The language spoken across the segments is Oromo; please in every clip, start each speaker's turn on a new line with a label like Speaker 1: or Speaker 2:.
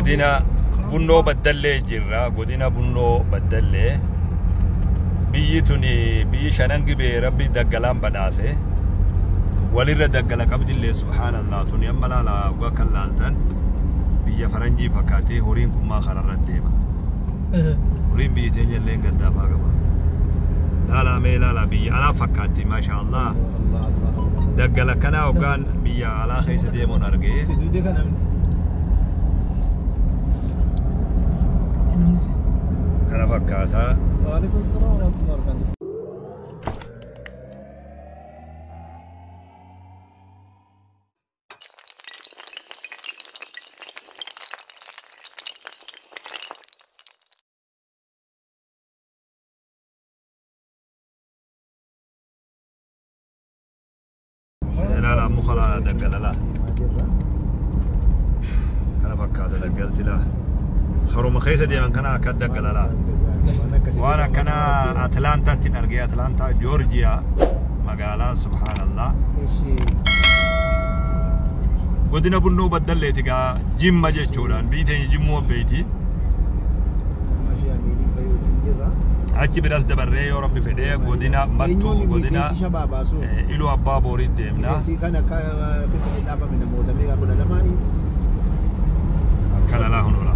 Speaker 1: godina Bunnoo Baddallee jirra. Godina Bunnoo Baddallee biyyi tuni biyyi shanan gibee rabbi daggalaan badhaase walirra daggala qabdillee subhaanallah tuni amma laala waggaa laaltan biyya faranjii fakkaatee horiin kun maa kararratti deema. Horiin biyyi teenya illee gaddaafaa qaba. Laala mee laala biyya alaa fakkaatti maasha Allah. Daggala kana waggaan biyya alaa keessa deemuun argee. Kana fakkaata.
Speaker 2: وعليكم السلام ورحمة الله وبركاته.
Speaker 1: لا لا مو خلاص دقل لا كان فكاته دقلت لا خروم خيسة دي من كان أكد دقل لا وانا كان أتلانتا تنرجع أتلانتا جورجيا مقالة سبحان الله ودينا بنو بدل لي تجا جيم ماجي تشولان بيتي جيمو بيتي أكيد براس دبرة يا ربي فديه ودينا ماتو ودينا إلو أبا بوريد ديمنا كلا لا هنولا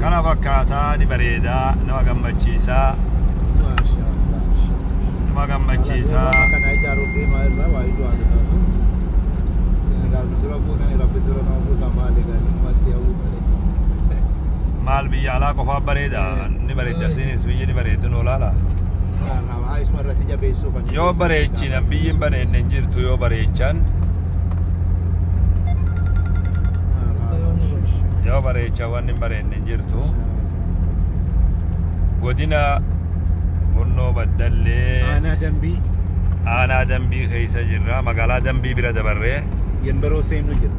Speaker 1: كنا بكاتا نبريدا نما جمّتشيسا نما جمّتشيسا
Speaker 2: كنا يجارو دي ما يلا وايدو عند تاسو سنغال بدرو بوزن ربي درو نوبو سامالي غاس ماتي أبو
Speaker 1: مال بيجالا كفا بريدا نبريدا سينس بيجي نبريدا نولا لا
Speaker 2: نا عايش مرة تيجا بيسو كان
Speaker 1: يو بريتشي نبيين بريد ننجر تو يو بريتشان يو بريتشا وان بريد ننجر تو godina Bunnoo Baddallee aanaa dambii keessa jirra magaalaa dambii bira dabarree
Speaker 2: yenberoo seenu jira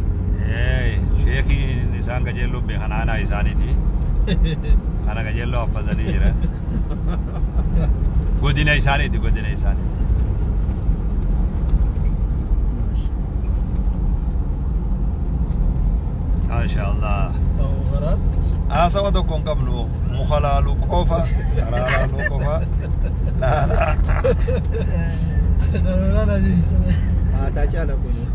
Speaker 1: sheekiin isaan qajeeloo beekan aanaa isaaniiti kana qajeeloo affazanii jiran godina isaaniiti Masha Allah أنا ودكم قبلو مخلالو قفا رالالو قفا لا
Speaker 2: لا جي ساجالا كونو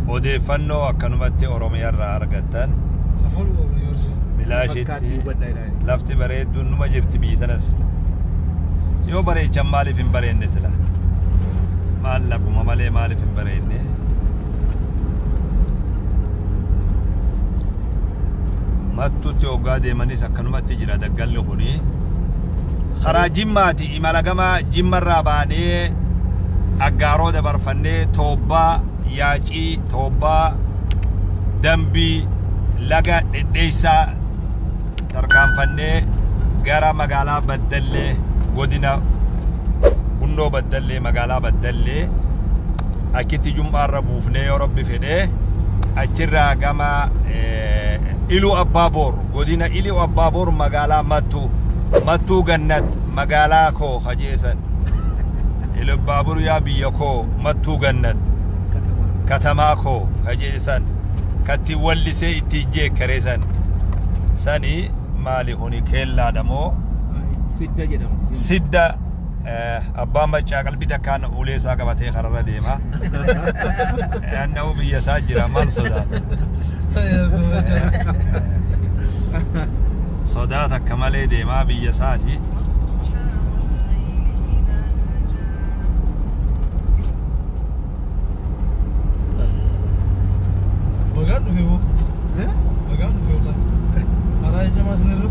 Speaker 1: ودي فنو أكنمتي أوروميا رارغتان بلاشيتي لفتي بريد دون ما جرتي بيتنس يو بريد جمالي في بريد نسلا مال لكم مالي في بريد ماتو تيوغا ديماني سكنمتي جرا دقل خوني خرا جماتي إمالا قما جم الراباني أقارو دبر فني توبا ياجي توبا دنبي لغا ديسا تركان فني غارا مغالا بدلي godina Bunnoo Baddallee magaalaa Baddallee akkitti jum'aarra buufnee yoo rabbi fedhee achirraa gama Ilu Abbaabor godina Ilu Abbaabor magaalaa Mattuu Gannat magaalaa koo hajeesan Ilu Abbaabor yaa biyya koo Mattuu Gannat katamaa koo hajeesan katti wallisee itti jeekkareesan sani maali huni keellaadhamoo sidda abbaan machaa qalbii takkaan ulee isaa qabatee kararra deema annahu biyya isaa jira maal sodaata sodaata akka malee deemaa biyya isaati
Speaker 2: Bagaan dhufee boo bagaan dhufee walaa karaa jamaa sinirra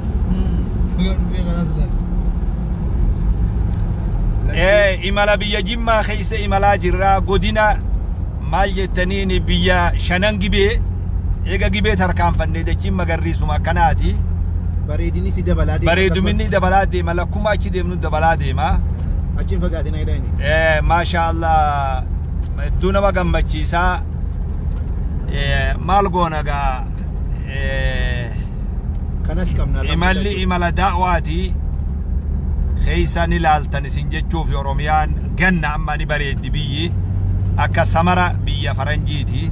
Speaker 2: bagaan dhufee karaa silaa
Speaker 1: imala biyya jimmaa keessa imalaa jirra godina maal jettaniin biyya shanan gibee eega gibee tarkaanfannee dachiin magarriisuma akkanaati bareedumni dabalaa deema lakkuma achi deemnu dabalaa deema
Speaker 2: achiin fagaatina hidhaani
Speaker 1: maasha Allah hedduu nama gammachiisaa maal goona gaa
Speaker 2: kanas qabna
Speaker 1: imalli imala daa'waati خيسان لالتن سنجتشوف يوروميان جنة أما نبريد بيي أكا سمرة بيا فرنجيتي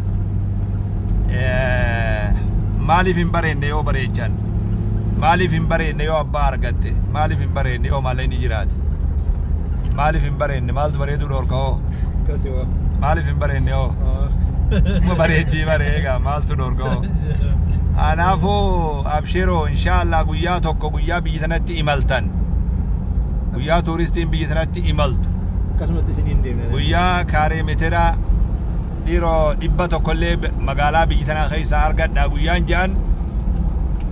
Speaker 1: maaliif hin bareenye yoo bareechan maaliif hin bareenye yoo abbaa argatte maaliif hin bareenye yoo maallaqa jiraate maaliif hin bareenye maaltu bareedu dhorka'oo maaliif hin bareenye yoo ma bareeddii bareega maaltu dhorka'oo anaafuu abshiroo inshaallah guyyaa tokko guyyaa biyya sanatti imaltan guyyaa tuuristiin biyya sanatti imaltu guyyaa kaaree meetira dhiiroo 100 magaalaa biyya tanaa keessa argadhaa guyyaan ja'an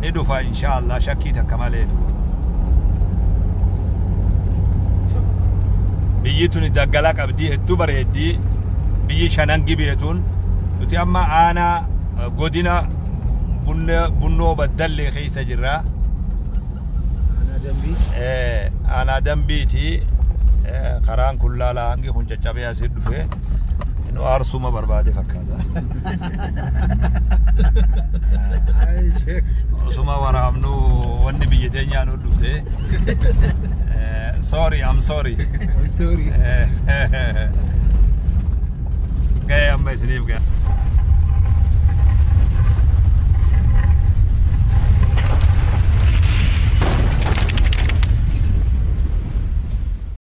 Speaker 1: ni dhufa inshaallah shakkii takka malee dhufa biyyi tuni daggala qabdii hedduu bareeddii biyyi shanan gibeetuun nuti amma aanaa godina bunnoo baddallee keessa jirra aanaa dambiiti karaan kun laala hangi kun caccabee asii dhufe nu aarsuma barbaade fakkaata osuma waraabnu wanni biyya teenyaa nu dhufte sorry I'm sorry gaya amma isiniif gaya